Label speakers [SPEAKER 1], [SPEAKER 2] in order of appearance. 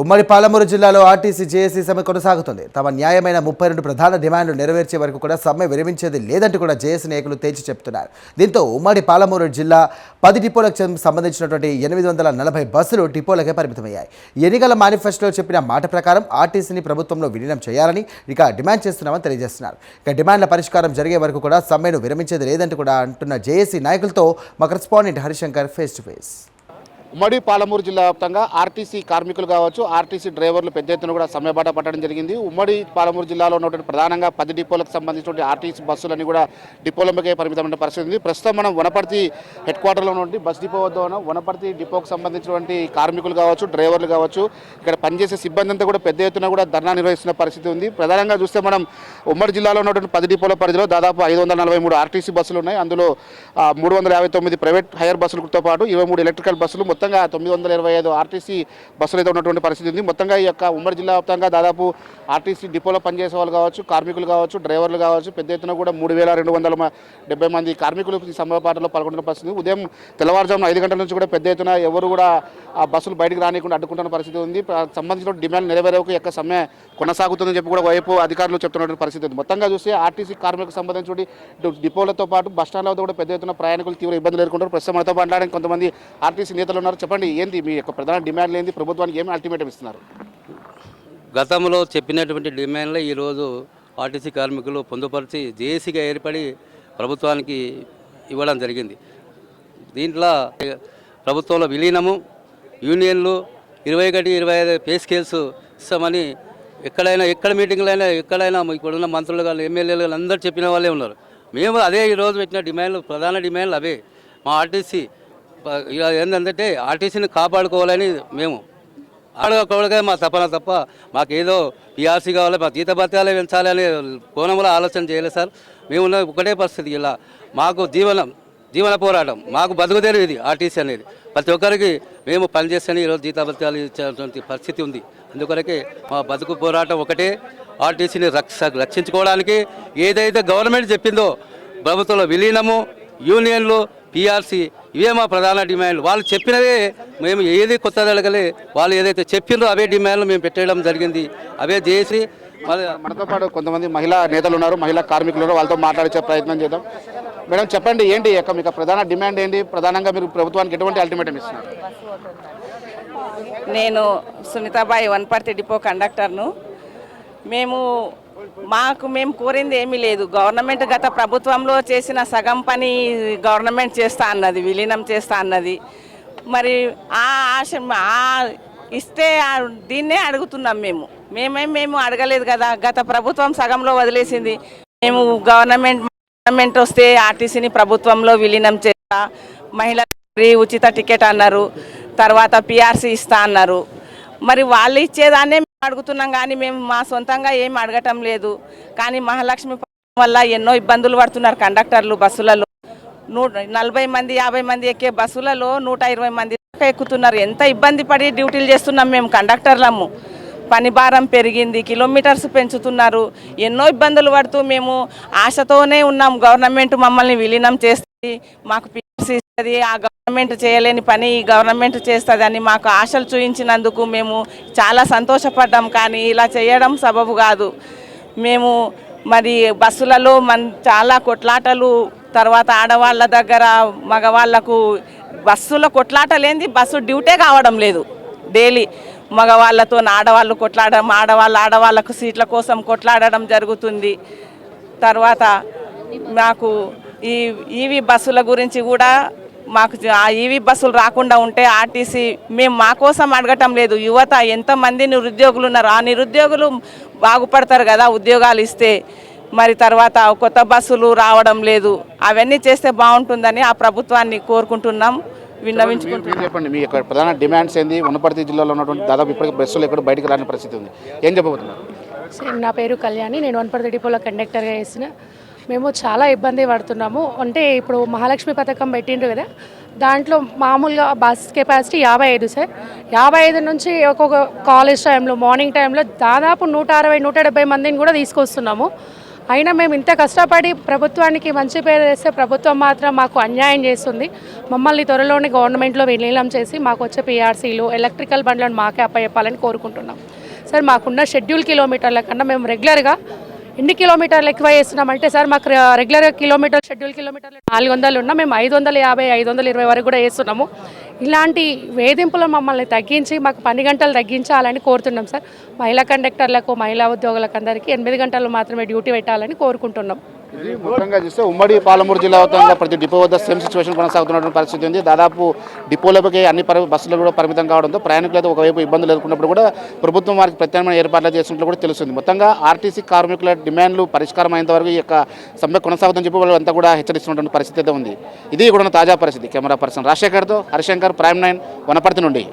[SPEAKER 1] ఉమ్మడి పాలమూరు జిల్లాలో RTC JAC సమ్మె కొనసాగుతుంది. తమ న్యాయమైన 32 ప్రధాన డిమాండ్లు నెరవేర్చే వరకు కూడా సమ్మె విరమించేది లేదంటూ కూడా జేఏసీ నాయకులు తేల్చి చెప్తున్నారు. దీంతో ఉమ్మడి పాలమూరు జిల్లా 10 డిపోలకు సంబంధించినటువంటి 840 బస్సులు డిపోలకే పరిమితమయ్యాయి. ఎన్నికల మేనిఫెస్టోలో చెప్పిన మాట ప్రకారం ఆర్టీసీని ప్రభుత్వంలో విలీనం చేయాలని డిమాండ్ చేస్తున్నామని తెలియజేస్తున్నారు. డిమాండ్ల పరిష్కారం జరిగే వరకు కూడా సమ్మెను విరమించేది లేదంటూ కూడా అంటున్న జేఏసీ నాయకులతో మా correspondent Harishankar face to face.
[SPEAKER 2] ఉమ్మడి పాలమూరు జిల్లా వ్యాప్తంగా ఆర్టీసీ కార్మికులు కావచ్చు, ఆర్టీసీ డ్రైవర్లు పెద్ద ఎత్తున కూడా సమ్మెబాట పట్టడం జరిగింది. ఉమ్మడి పాలమూరు జిల్లాలో ఉన్నటువంటి ప్రధానంగా 10 డిపోలకు సంబంధించినటువంటి ఆర్టీసీ బస్సులన్నీ కూడా డిపోలకే పరిమితమైన పరిస్థితి ఉంది. ప్రస్తుతం మనం వనపర్తి హెడ్ క్వార్టర్లో ఉన్నటువంటి బస్ డిపో వద్ద ఉన్నాం. వనపర్తి డిపోకు సంబంధించినటువంటి కార్మికులు కావచ్చు, డ్రైవర్లు కావచ్చు, ఇక్కడ పనిచేసే సిబ్బంది అంతా కూడా పెద్ద ఎత్తున కూడా ధర్నా నిర్వహిస్తున్న పరిస్థితి ఉంది. ప్రధానంగా చూస్తే మనం ఉమ్మడి జిల్లాలో ఉన్నటువంటి 10 డిపోల పరిధిలో దాదాపు 543 ఆర్టీసీ బస్సులు ఉన్నాయి. అందులో 359 ప్రైవేట్ హైర్ బస్సులతో పాటు 23 ఎలక్ట్రికల్ బస్సులు, మొత్తంగా 925 ఆర్టీసీ బస్సులు అయితే ఉన్నటువంటి పరిస్థితి ఉంది. మొత్తంగా ఈ యొక్క ఉమ్మడి జిల్లా వ్యాప్తంగా దాదాపు ఆర్టీసీ డిపోలో పనిచేసే వాళ్ళు కావచ్చు, కార్మికులు కావచ్చు, డ్రైవర్లు కావచ్చు, పెద్ద ఎత్తున కూడా 3270 మంది కార్మికులు ఈ సమ్మెపాటలో పాల్గొంటున్న పరిస్థితి. ఉదయం తెల్లవారుజామున 5 గంటల నుంచి కూడా పెద్ద ఎత్తున ఎవరు కూడా ఆ బస్సులు బయటకు రానికుండా అడ్డుకుంటున్న పరిస్థితి ఉంది. సంబంధించిన డిమాండ్ నెరవేరేకు యొక్క సమ్మె కొనసాగుతుందని చెప్పి కూడా వైపు అధికారులు చెప్తున్నటువంటి పరిస్థితి ఉంది. మొత్తంగా చూస్తే ఆర్టీసీ కార్మికులకు సంబంధించి డిపోలతో పాటు బస్టాండ్ల వద్ద కూడా పెద్ద ఎత్తున ప్రయాణికులు తీవ్ర ఇబ్బందులు ఎదుర్కొంటారు. ప్రస్తుతం మనతో మాట్లాడడానికి కొంతమంది ఆర్టీసీ నేతలు ఉన్నారు. చెప్పండి, ఏంటి మీ యొక్క ప్రధాన డిమాండ్లు ఏంటి, ప్రభుత్వానికి ఏమి అల్టిమేటం ఇస్తున్నారు?
[SPEAKER 3] గతంలో చెప్పినటువంటి డిమాండ్లే ఈరోజు ఆర్టీసీ కార్మికులు పొందుపరిచి జేఏసీగా ఏర్పడి ప్రభుత్వానికి ఇవ్వడం జరిగింది. దీంట్లో ప్రభుత్వంలో విలీనము, యూనియన్లు, 21, 25 పే స్కేల్స్ ఇస్తామని ఎక్కడ మీటింగ్లైనా ఎక్కడైనా ఇప్పుడున్న మంత్రులు కానీ ఎమ్మెల్యేలు కానీ అందరూ చెప్పిన వాళ్ళే ఉన్నారు. మేము అదే ఈరోజు పెట్టిన డిమాండ్లు, ప్రధాన డిమాండ్లు అవే. మా ఆర్టీసీ ఏంటంటే ఆర్టీసీని కాపాడుకోవాలని మేము ఆడుకోవడమే మా తపన తప్ప మాకేదో పీఆర్సీ కావాలి, మా జీతభత్యాలే పెంచాలి అనే కోణంలో ఆలోచన చేయలేదు సార్. మేము ఒకటే పరిస్థితి, ఇలా మాకు జీవన పోరాటం, మాకు బతుకుదేరు ఇది ఆర్టీసీ అనేది. ప్రతి ఒక్కరికి మేము పనిచేస్తేనే ఈరోజు జీతభత్యాలు ఇచ్చేటువంటి పరిస్థితి ఉంది. అందుకొరకే మా బతుకు పోరాటం ఒకటే, ఆర్టీసీని రక్షించుకోవడానికి ఏదైతే గవర్నమెంట్ చెప్పిందో ప్రభుత్వంలో విలీనము, యూనియన్లు, పీఆర్సీ, ఇవే మా ప్రధాన డిమాండ్లు. వాళ్ళు చెప్పినవే, మేము ఏది కొత్తది అడగలే, వాళ్ళు ఏదైతే చెప్పిందో అవే డిమాండ్లు మేము పెట్టేయడం జరిగింది. అవే చేసి
[SPEAKER 2] మనతో పాటు కొంతమంది మహిళా నేతలు ఉన్నారు, మహిళా కార్మికులు ఉన్నారు, వాళ్ళతో మాట్లాడే ప్రయత్నం చేద్దాం. మేడం చెప్పండి, ఏంటి మీకు ప్రధాన డిమాండ్ ఏంటి? ప్రధానంగా మీరు ప్రభుత్వానికి ఎటువంటి అల్టిమేటం ఇస్తున్నారు?
[SPEAKER 4] నేను సునీతాబాయి, వనపర్తి డిపో కండక్టర్ను. మేము కోరింది ఏమీ లేదు. గవర్నమెంట్ గత ప్రభుత్వంలో చేసిన సగం పని గవర్నమెంట్ చేస్తా అన్నది, విలీనం చేస్తా అన్నది. మరి ఆ ఆశ ఇస్తే దీన్నే అడుగుతున్నాం. మేము అడగలేదు కదా. గత ప్రభుత్వం సగంలో వదిలేసింది. మేము గవర్నమెంట్ వస్తే ఆర్టీసీని ప్రభుత్వంలో విలీనం చేస్తా, మహిళలకు ఉచిత టికెట్ అన్నారు, తర్వాత పీఆర్సీ ఇస్తా అన్నారు. మరి వాళ్ళు ఇచ్చేదాన్నే అడుగుతున్నాం కానీ మేము మా సొంతంగా ఏం అడగటం లేదు. కానీ మహాలక్ష్మి వల్ల ఎన్నో ఇబ్బందులు పడుతున్నారు కండక్టర్లు. బస్సులలో 40 మంది 50 మంది ఎక్కే బస్సులలో 120 మంది ఎక్కుతున్నారు. ఎంత ఇబ్బంది పడి డ్యూటీలు చేస్తున్నాం మేము కండక్టర్లము. పని భారం పెరిగింది, కిలోమీటర్స్ పెంచుతున్నారు. ఎన్నో ఇబ్బందులు పడుతూ మేము ఆశతోనే ఉన్నాం. గవర్నమెంట్ మమ్మల్ని విలీనం చేస్తుంది, మాకు పీఆర్సీ ఇస్తుంది, ఆ గవర్నమెంట్ చేయలేని పని ఈ గవర్నమెంట్ చేస్తుంది అని మాకు ఆశలు చూపించినందుకు మేము చాలా సంతోషపడ్డాం. కానీ ఇలా చేయడం సబబు కాదు. మేము మరి బస్సులలో చాలా కొట్లాటలు, తర్వాత ఆడవాళ్ళ దగ్గర మగవాళ్లకు బస్సులో కొట్లాటలేంది, బస్సు డ్యూటే కావడం లేదు. డైలీ మగవాళ్ళతో ఆడవాళ్ళు కొట్లాడడం, ఆడవాళ్ళకు సీట్ల కోసం కొట్లాడడం జరుగుతుంది. తర్వాత మాకు ఈ ఈవీ బస్సుల గురించి కూడా మాకు ఆ ఈవీ బస్సులు రాకుండా ఉంటే ఆర్టీసీ మేము మా కోసం అడగటం లేదు. యువత ఎంతమంది నిరుద్యోగులు ఉన్నారు, ఆ నిరుద్యోగులు బాగుపడతారు కదా ఉద్యోగాలు ఇస్తే. మరి తర్వాత కొత్త బస్సులు రావడం లేదు. అవన్నీ చేస్తే బాగుంటుందని ఆ ప్రభుత్వాన్ని కోరుకుంటున్నాం, విన్నవించుకుంటున్నాం.
[SPEAKER 2] చెప్పండి, మీ యొక్క ప్రధాన డిమాండ్స్ ఏంది? వనపర్తి జిల్లాలో ఉన్నటువంటి దాదాపు ఇప్పటికీ బస్సులు ఎక్కడ బయటకు రాని పరిస్థితి ఉంది, ఏం చెప్పబోతున్నారు?
[SPEAKER 5] నా పేరు కళ్యాణి, నేను వనపర్తి డిపోలో కండక్టర్గా చేసిన. మేము చాలా ఇబ్బంది పడుతున్నాము. అంటే ఇప్పుడు మహాలక్ష్మి పథకం పెట్టిండ్రు కదా, దాంట్లో మామూలుగా బస్ కెపాసిటీ 55 సార్. 55 నుంచి ఒక్కొక్క కాలేజ్ టైంలో, మార్నింగ్ టైంలో దాదాపు 160-170 మందిని కూడా తీసుకొస్తున్నాము. అయినా మేము ఇంత కష్టపడి ప్రభుత్వానికి మంచి పేరు తెస్తే ప్రభుత్వం మాత్రం మాకు అన్యాయం చేస్తుంది. మమ్మల్ని త్వరలోనే గవర్నమెంట్లో విలీనం చేసి మాకు వచ్చే పిఆర్సీలు ఎలక్ట్రికల్ బండ్లను మాకే అప్పచెప్పాలని కోరుకుంటున్నాం. సార్ మాకున్న షెడ్యూల్ కిలోమీటర్ల కన్నా మేము రెగ్యులర్గా ఎన్ని కిలోమీటర్లు ఎక్కువ చేస్తున్నామంటే సార్ మాకు రెగ్యులర్గా షెడ్యూల్ కిలోమీటర్లు 400 ఉన్నా మేము 550, 520 వరకు కూడా వేస్తున్నాము. ఇలాంటి వేధింపులు మమ్మల్ని తగ్గించి మాకు పని గంటలు తగ్గించాలని కోరుతున్నాం సార్. మహిళా కండక్టర్లకు, మహిళా ఉద్యోగులకు అందరికీ 8 గంటలు మాత్రమే డ్యూటీ పెట్టాలని కోరుకుంటున్నాం.
[SPEAKER 2] ఇది మొత్తంగా చూస్తే ఉమ్మడి పాలమూరు జిల్లా వ్యాప్తంగా ప్రతి డిపో వద్ద సేమ్ సిచ్యువేషన్ కొనసాగుతున్నటువంటి పరిస్థితి ఉంది. దాదాపు డిపోలపై అన్ని బస్సులు కూడా పరిమితం కావడంతో ప్రయాణికులు అయితే ఒకవైపు ఇబ్బందులు ఎదుర్కొన్నప్పుడు కూడా ప్రభుత్వం వారికి ప్రత్యామ్నాయ ఏర్పాట్లు చేసినట్లు కూడా తెలుస్తుంది. మొత్తంగా ఆర్టీసీ కార్మికుల డిమాండ్లు పరిష్కారం అయ్యేంత వరకు ఈ యొక్క సమ్మె కొనసాగుతుందని చెప్పి వాళ్ళు అంతా కూడా హెచ్చరిస్తున్నటువంటి పరిస్థితి అయితే ఉంది. ఇది కూడా తాజా పరిస్థితి. కెమెరా పర్సన్ రాజశేఖర్తో హరిశంకర్, ప్రైమ్ 9 వనపర్తి నుండి.